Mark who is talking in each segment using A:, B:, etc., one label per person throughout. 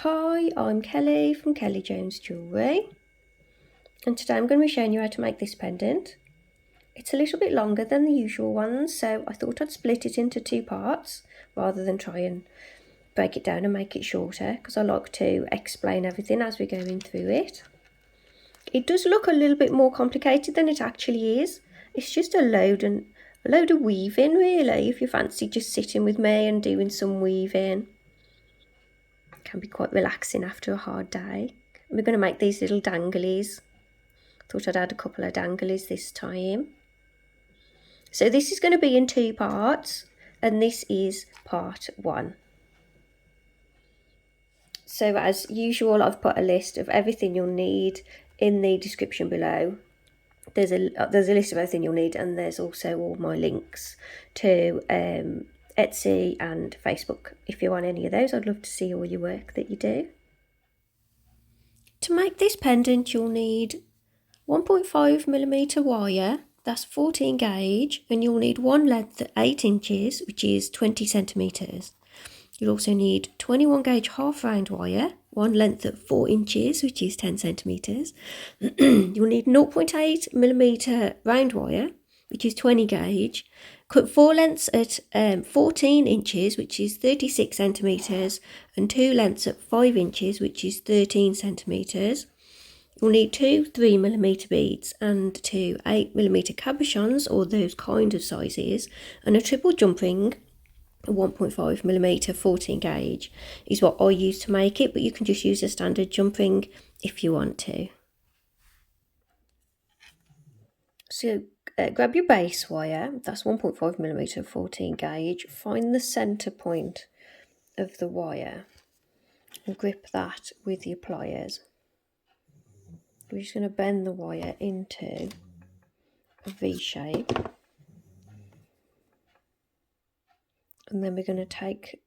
A: Hi, I'm Kelly from Kelly Jones Jewellery, and today I'm going to be showing you how to make this pendant. It's a little bit longer than the usual ones, so I thought I'd split it into two parts rather than try and break it down and make it shorter, because I like to explain everything as we're going through it. It does look a little bit more complicated than it actually is. It's just a load of weaving, really, if you fancy just sitting with me and doing some weaving. Can be quite relaxing after a hard day. We're going to make these little danglies. Thought I'd add a couple of danglies this time. So this is going to be in two parts, and this is part one. So as usual, I've put a list of everything you'll need in the description below. There's a list of everything you'll need, and there's also all my links to Etsy and Facebook. If you're on any of those, I'd love to see all your work that you do. To make this pendant, you'll need 1.5mm wire, that's 14 gauge, and you'll need one length at 8 inches, which is 20 centimetres. You'll also need 21 gauge half round wire, one length at 4 inches, which is 10 centimetres. You'll need 0.8mm round wire, which is 20 gauge. Cut 4 lengths at 14 inches, which is 36 centimetres, and 2 lengths at 5 inches, which is 13 centimetres. You'll need 2 3mm beads and 2 8mm cabochons, or those kind of sizes, and a triple jump ring. 1.5mm 14 gauge is what I use to make it, but you can just use a standard jump ring if you want to. So grab your base wire, that's 1.5mm 14 gauge, find the centre point of the wire and grip that with your pliers. We're just going to bend the wire into a V shape, and then we're going to take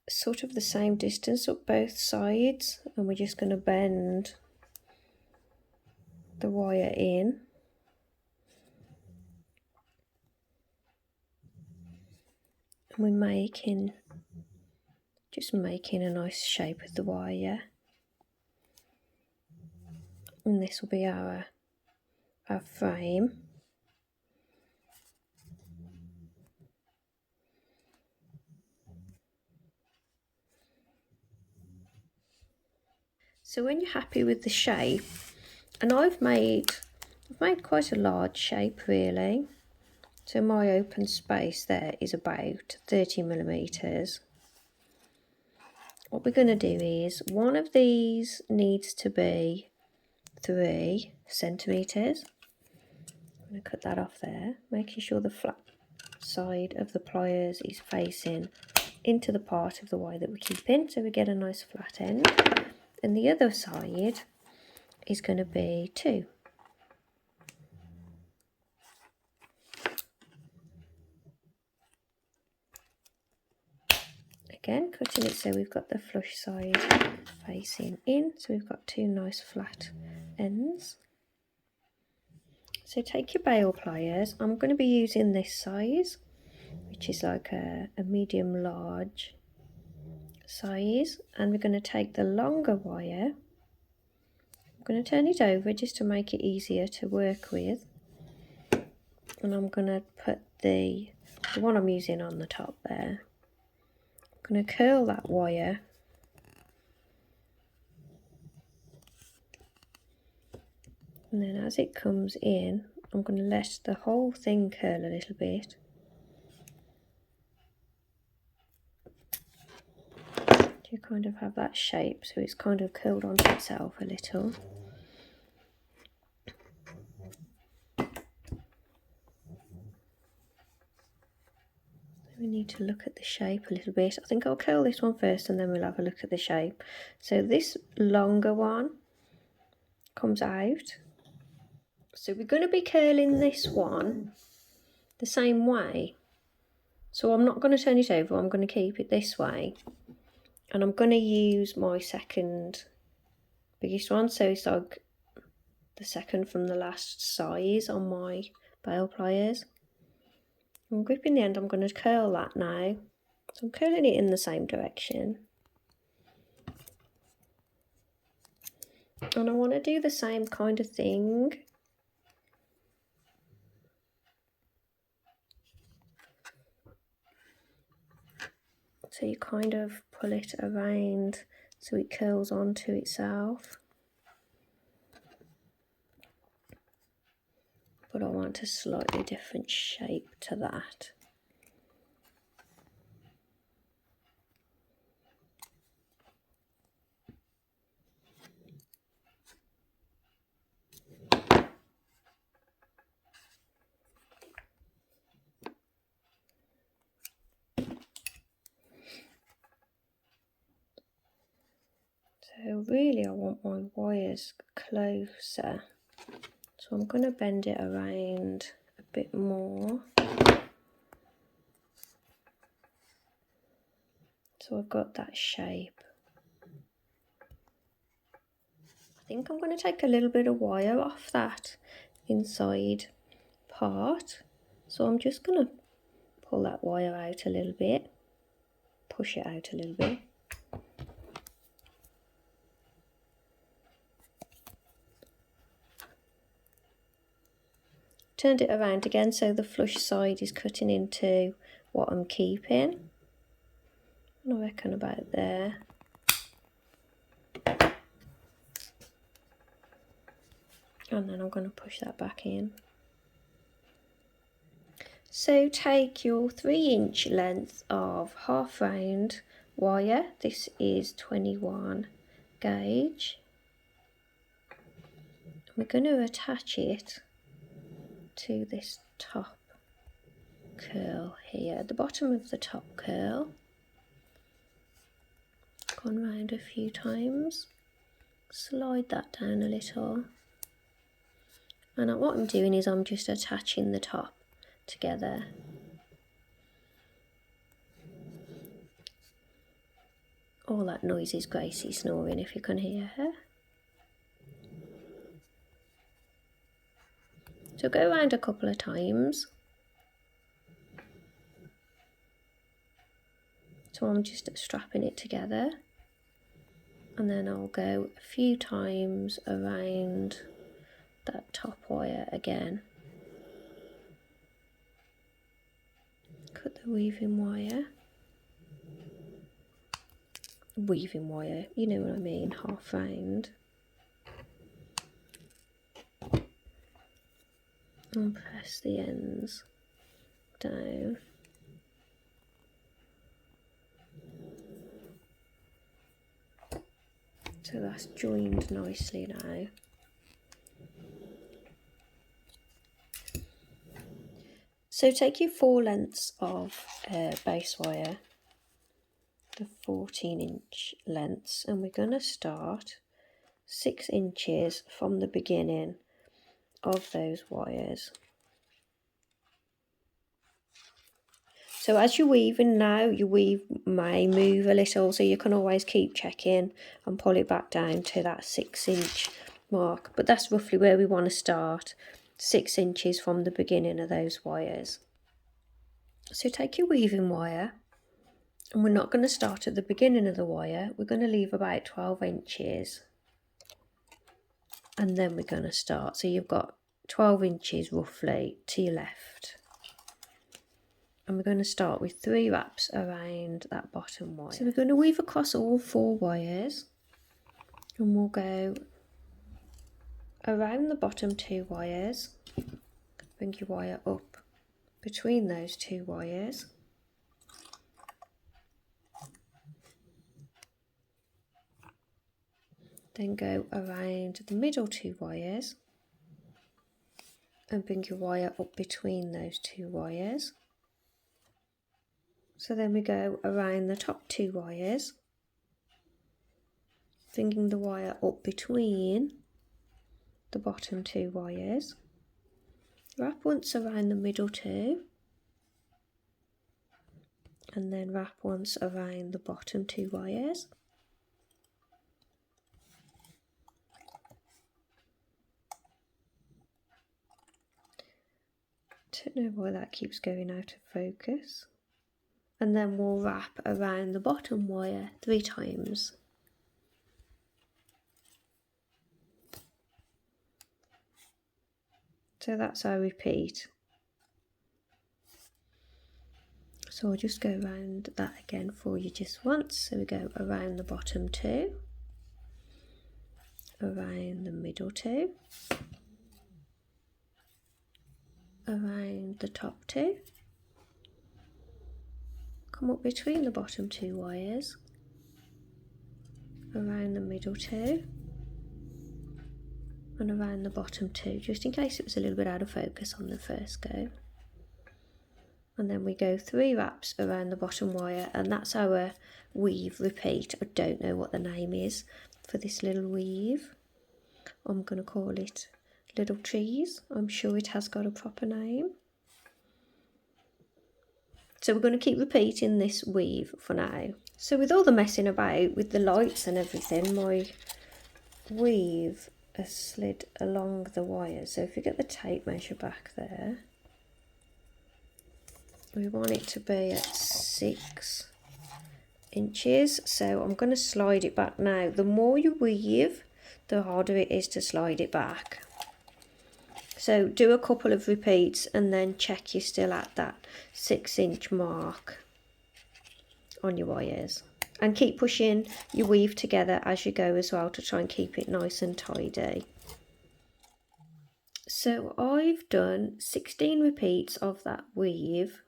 A: sort of the same distance up both sides, and we're just going to bend the wire in. And we're just making a nice shape with the wire, and this will be our frame. So when you're happy with the shape, and I've made quite a large shape really, so my open space there is about 30mm. What we're going to do is, one of these needs to be 3 centimetres. I'm going to cut that off there, making sure the flat side of the pliers is facing into the part of the wire that we're keeping, so we get a nice flat end. And the other side is going to be 2. Again, cutting it so we've got the flush side facing in, so we've got 2 nice flat ends. So take your bail pliers. I'm going to be using this size, which is like a medium large size, and we're going to take the longer wire. I'm going to turn it over just to make it easier to work with, and I'm going to put the one I'm using on the top there. I'm going to curl that wire and then as it comes in, I'm going to let the whole thing curl a little bit. You kind of have that shape, so it's kind of curled onto itself a little. We need to look at the shape a little bit. I think I'll curl this one first and then we'll have a look at the shape. So this longer one comes out. So we're going to be curling this one the same way. So I'm not going to turn it over, I'm going to keep it this way. And I'm going to use my second biggest one, so it's like the second from the last size on my bail pliers. I'm gripping the end, I'm going to curl that now. So I'm curling it in the same direction. And I want to do the same kind of thing. So you kind of pull it around so it curls onto itself. But I want a slightly different shape to that. So really I want my wires closer. So I'm going to bend it around a bit more. So I've got that shape. I think I'm going to take a little bit of wire off that inside part. So I'm just going to pull that wire out a little bit, push it out a little bit. Turned it around again so the flush side is cutting into what I'm keeping. And I reckon about there. And then I'm going to push that back in. So take your 3-inch length of half round wire. This is 21 gauge. We're going to attach it to this top curl here, at the bottom of the top curl. Gone round a few times, slide that down a little, and what I'm doing is I'm just attaching the top together. All that noise is Gracie snoring, if you can hear her. So go around a couple of times. So I'm just strapping it together, and then I'll go a few times around that top wire again. Cut the weaving wire, you know what I mean, half round. And press the ends down. So that's joined nicely now. So take your 4 lengths of base wire, the 14-inch lengths, and we're going to start 6 inches from the beginning of those wires. So as you're weaving now, your weave may move a little, so you can always keep checking and pull it back down to that 6-inch mark. But that's roughly where we want to start, 6 inches from the beginning of those wires. So take your weaving wire, and we're not going to start at the beginning of the wire. We're going to leave about 12 inches. And then we're going to start. So you've got 12 inches roughly to your left. And we're going to start with 3 wraps around that bottom wire. So we're going to weave across all 4 wires, and we'll go around the bottom 2 wires, bring your wire up between those 2 wires, then go around the middle 2 wires and bring your wire up between those 2 wires. So then we go around the top 2 wires, bringing the wire up between the bottom 2 wires. Wrap once around the middle 2, and then wrap once around the bottom 2 wires. Don't know why that keeps going out of focus. And then we'll wrap around the bottom wire 3 times. So that's our repeat. So I'll just go around that again for you just once. So we go around the bottom 2, around the middle 2, around the top 2, come up between the bottom 2 wires, around the middle 2, and around the bottom 2, just in case it was a little bit out of focus on the first go. And then we go 3 wraps around the bottom wire, and that's our weave repeat. I don't know what the name is for this little weave. I'm going to call it Little Trees. I'm sure it has got a proper name. So we're going to keep repeating this weave for now. So with all the messing about with the lights and everything, my weave has slid along the wire. So if you get the tape measure back there, we want it to be at 6 inches. So I'm going to slide it back now. The more you weave, the harder it is to slide it back. So do a couple of repeats and then check you're still at that 6-inch mark on your wires. And keep pushing your weave together as you go as well to try and keep it nice and tidy. So I've done 16 repeats of that weave,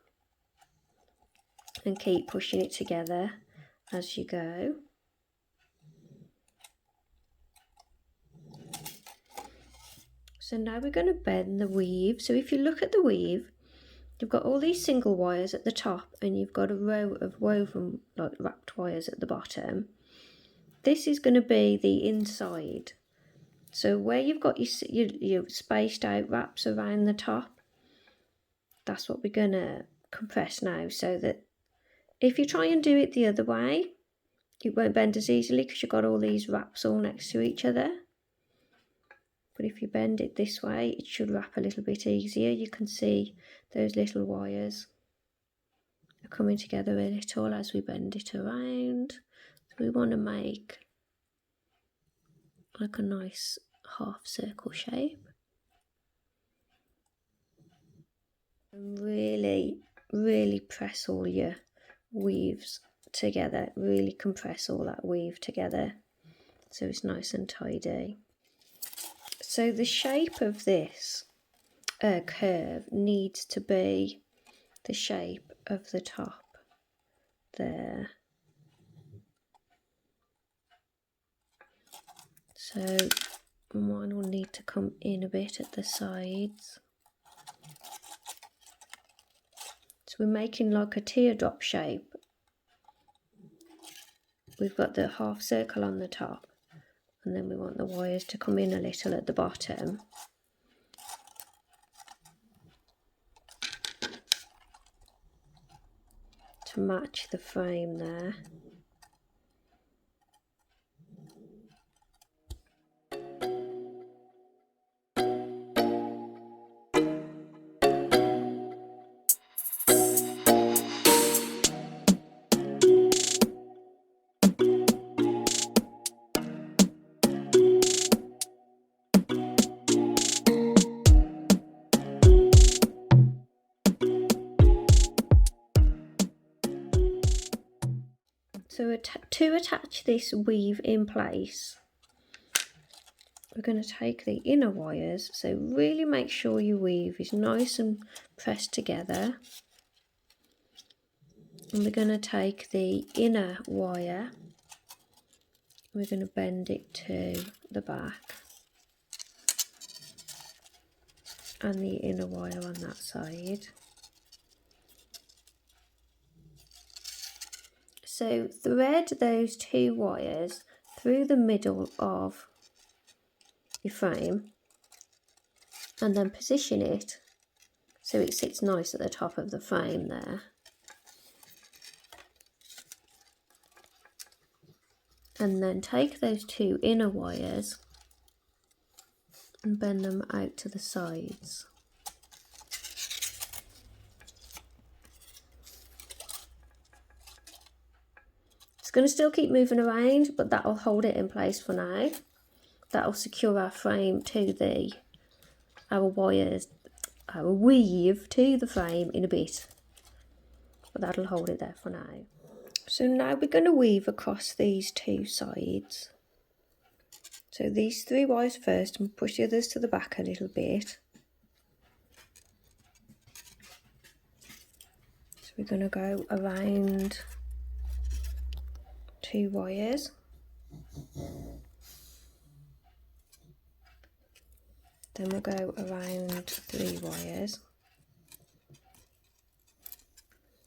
A: and keep pushing it together as you go. So now we're going to bend the weave. So if you look at the weave, you've got all these single wires at the top and you've got a row of woven like wrapped wires at the bottom. This is going to be the inside. So where you've got your spaced out wraps around the top, that's what we're going to compress now, so that if you try and do it the other way, it won't bend as easily because you've got all these wraps all next to each other. But if you bend it this way, it should wrap a little bit easier. You can see those little wires are coming together a little as we bend it around. So we want to make like a nice half circle shape. And really press all your weaves together, really compress all that weave together so it's nice and tidy. So the shape of this curve needs to be the shape of the top there. So mine will need to come in a bit at the sides. So we're making like a teardrop shape. We've got the half circle on the top, and then we want the wires to come in a little at the bottom. To match the frame there. So to attach this weave in place, we're going to take the inner wires, so really make sure your weave is nice and pressed together. And we're going to take the inner wire, we're going to bend it to the back, and the inner wire on that side. So thread those 2 wires through the middle of your frame and then position it so it sits nice at the top of the frame there. And then take those 2 inner wires and bend them out to the sides. It's going to still keep moving around, but that will hold it in place for now. That will secure our frame to the our wires, our weave to the frame in a bit, but that'll hold it there for now. So now we're going to weave across these two sides. So these 3 wires first, and push the others to the back a little bit. So we're going to go around 2 wires. Then we'll go around 3 wires.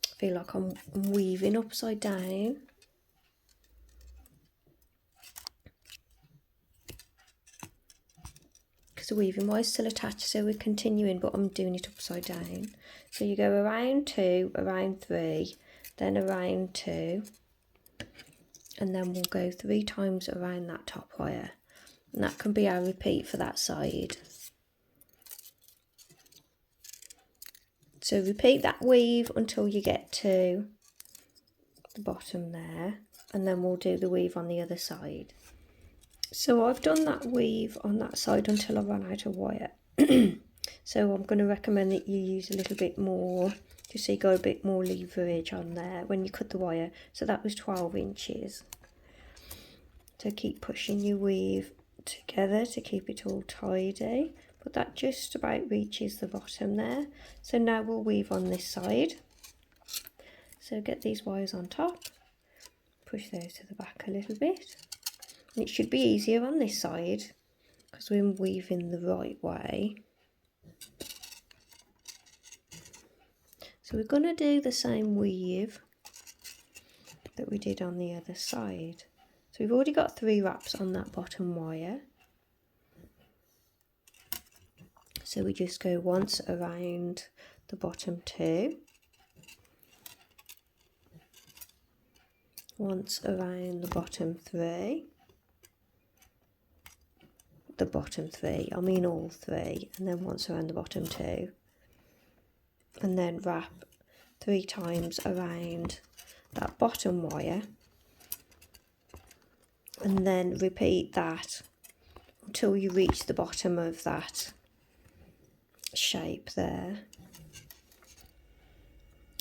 A: I feel like I'm weaving upside down. Because the weaving wire is still attached, so we're continuing, but I'm doing it upside down. So you go around 2, around 3, then around 2, and then we'll go 3 times around that top wire. And that can be our repeat for that side. So repeat that weave until you get to the bottom there, and then we'll do the weave on the other side. So I've done that weave on that side until I run out of wire. So I'm going to recommend that you use a little bit more, just so you got a bit more leverage on there when you cut the wire. So that was 12 inches. So keep pushing your weave together to keep it all tidy. But that just about reaches the bottom there. So now we'll weave on this side. So get these wires on top, push those to the back a little bit. And it should be easier on this side because we're weaving the right way. So we're going to do the same weave that we did on the other side. So we've already got 3 wraps on that bottom wire. So we just go once around the bottom 2. Once around the bottom 3. The bottom 3, I mean all 3, and then once around the bottom 2. And then wrap 3 times around that bottom wire. And then repeat that until you reach the bottom of that shape there.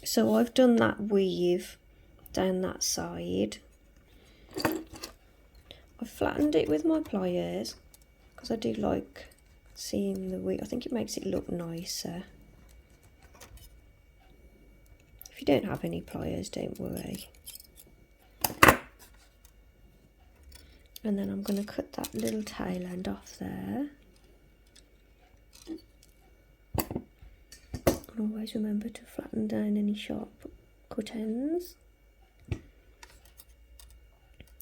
A: So I've done that weave down that side. I've flattened it with my pliers because I do like seeing the weave. I think it makes it look nicer. If you don't have any pliers, don't worry. And then I'm going to cut that little tail end off there. And always remember to flatten down any sharp cut ends.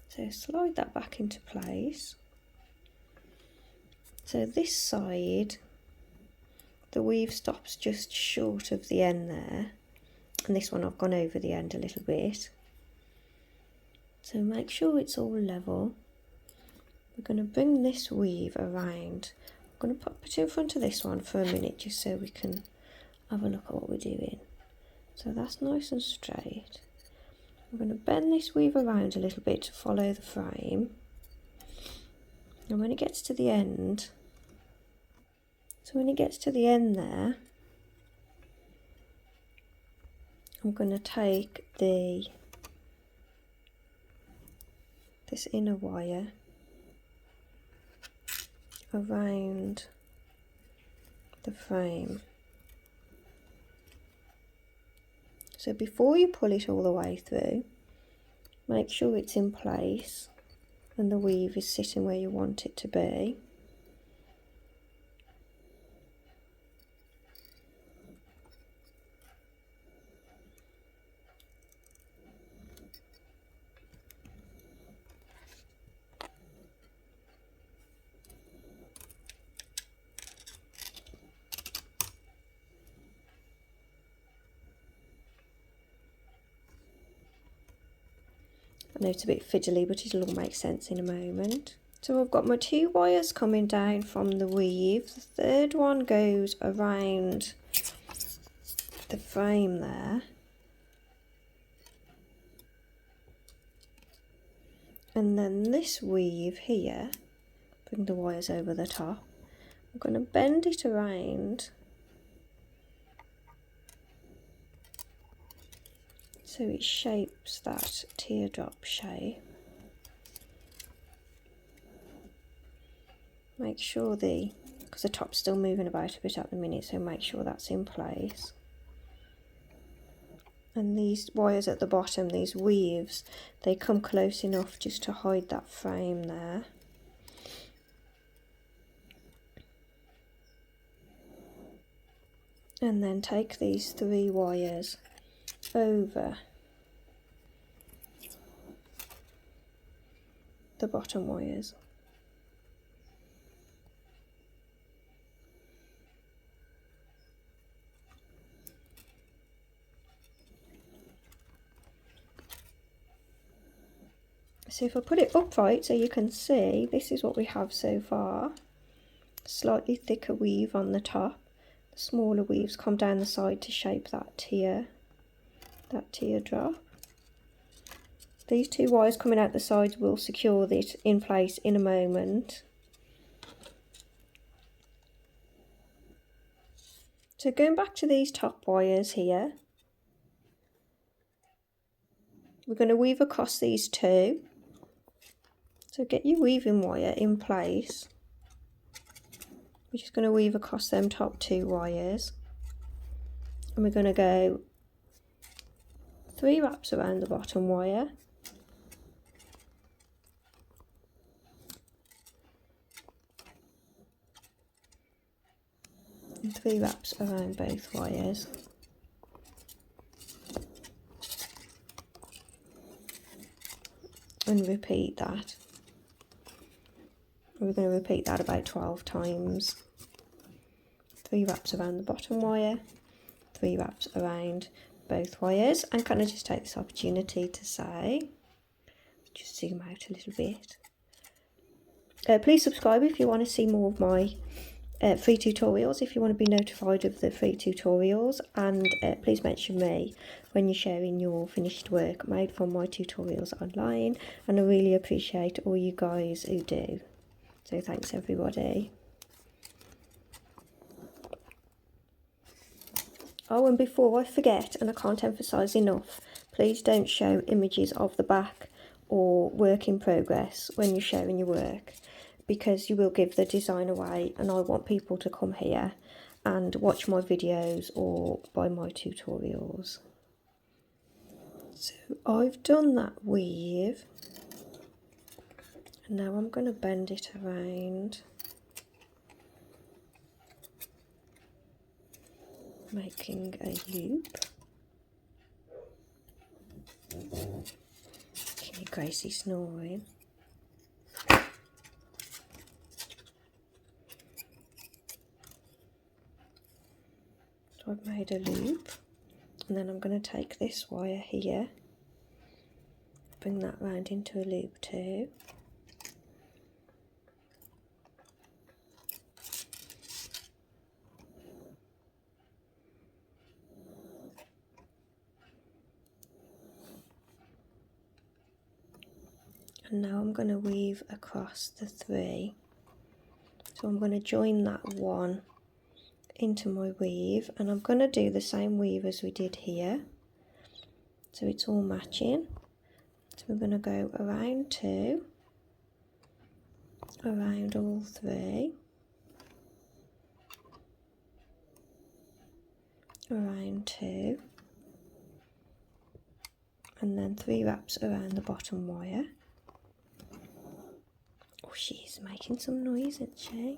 A: So slide that back into place. So this side, the weave stops just short of the end there. And this one I've gone over the end a little bit. So make sure it's all level. We're going to bring this weave around. I'm going to put it in front of this one for a minute just so we can have a look at what we're doing. So that's nice and straight. I'm going to bend this weave around a little bit to follow the frame. And when it gets to the end, there, I'm going to take this inner wire around the frame. So before you pull it all the way through, make sure it's in place and the weave is sitting where you want it to be. I know it's a bit fiddly, but it'll all make sense in a moment. So I've got my 2 wires coming down from the weave. The third one goes around the frame there. And then this weave here, bring the wires over the top, I'm going to bend it around so it shapes that teardrop shape. Make sure because the top's still moving about a bit at the minute, so make sure that's in place. And these wires at the bottom, these weaves, they come close enough just to hide that frame there. And then take these 3 wires over the bottom wires. So if I put it upright so you can see, this is what we have so far. Slightly thicker weave on the top. The smaller weaves come down the side to shape that teardrop. These 2 wires coming out the sides will secure it in place in a moment. So going back to these top wires here, we're going to weave across these 2. So get your weaving wire in place. We're just going to weave across them top 2 wires. And we're going to go 3 wraps around the bottom wire. And 3 wraps around both wires. And repeat that. We're going to repeat that about 12 times. 3 wraps around the bottom wire, 3 wraps around both wires. And can I just take this opportunity to say, just zoom out a little bit. Please subscribe if you want to see more of my free tutorials, if you want to be notified of the free tutorials, and please mention me when you're sharing your finished work made from my tutorials online, and I really appreciate all you guys who do. So thanks everybody. Oh, and before I forget, and I can't emphasise enough, please don't show images of the back or work in progress when you're sharing your work, because you will give the design away, and I want people to come here and watch my videos or buy my tutorials. So I've done that weave, and now I'm going to bend it around, making a loop. Can you Gracie snoring? So I've made a loop, and then I'm going to take this wire here, bring that round into a loop too. And now I'm going to weave across the 3. So I'm going to join that 1 into my weave, and I'm going to do the same weave as we did here, so it's all matching. So we're going to go around 2, around all 3, around 2, and then 3 wraps around the bottom wire. Oh, she's making some noise, isn't she?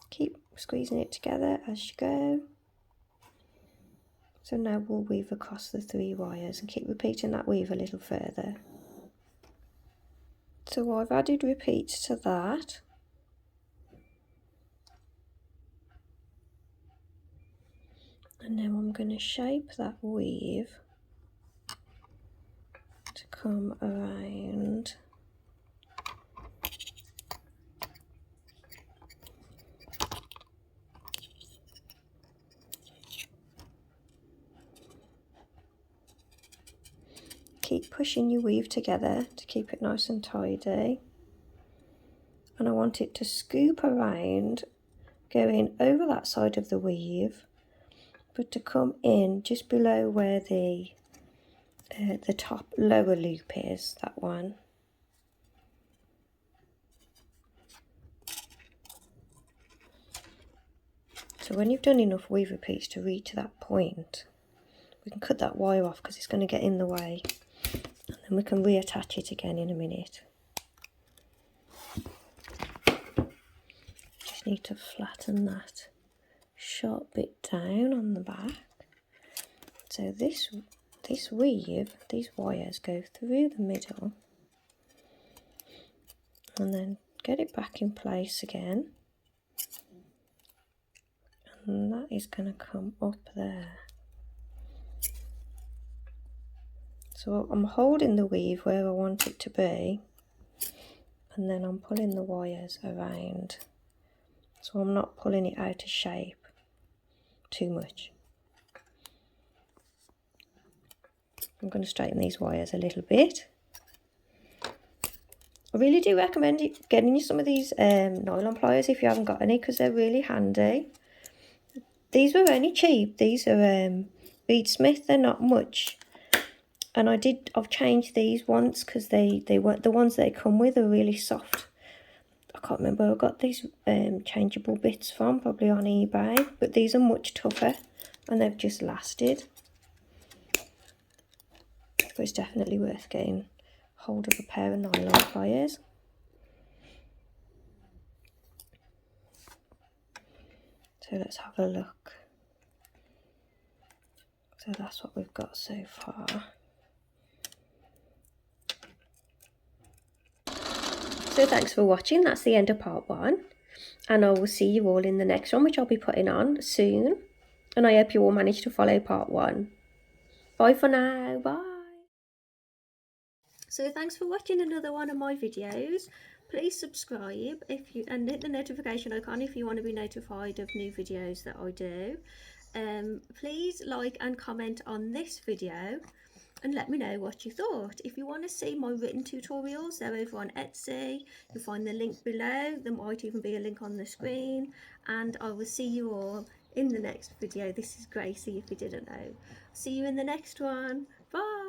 A: Keep squeezing it together as you go. So now we'll weave across the 3 wires and keep repeating that weave a little further. So I've added repeats to that. And now I'm going to shape that weave to come around. Keep pushing your weave together to keep it nice and tidy. and I want it to scoop around, going over that side of the weave, but to come in just below where the top lower loop is, that one. So when you've done enough weave repeats to reach that point, we can cut that wire off because it's going to get in the way, and then we can reattach it again in a minute. Just need to flatten that sharp bit down on the back. So this weave, these wires go through the middle and then get it back in place again, and that is going to come up there. So I'm holding the weave where I want it to be, and then I'm pulling the wires around, so I'm not pulling it out of shape too much. I'm going to straighten these wires a little bit. I really do recommend getting you some of these nylon pliers if you haven't got any, because they're really handy. These were only cheap. These are Beadsmith. They're not much, and I've changed these once because they weren't, the ones they come with are really soft. I can't remember where I got these changeable bits from, probably on eBay, but these are much tougher and they've just lasted. But it's definitely worth getting hold of a pair of nylon pliers. So let's have a look. So that's what we've got so far. So thanks for watching. That's the end of part 1, and I will see you all in the next one, which I'll be putting on soon, and I hope you all manage to follow part 1. Bye for now. Bye. So thanks for watching another one of my videos. Please subscribe and hit the notification icon if you want to be notified of new videos that I do. Please like and comment on this video and let me know what you thought. If you want to see my written tutorials, they're over on Etsy. You'll find the link below. There might even be a link on the screen, and I will see you all in the next video. This is Gracie, if you didn't know. See you in the next one. Bye.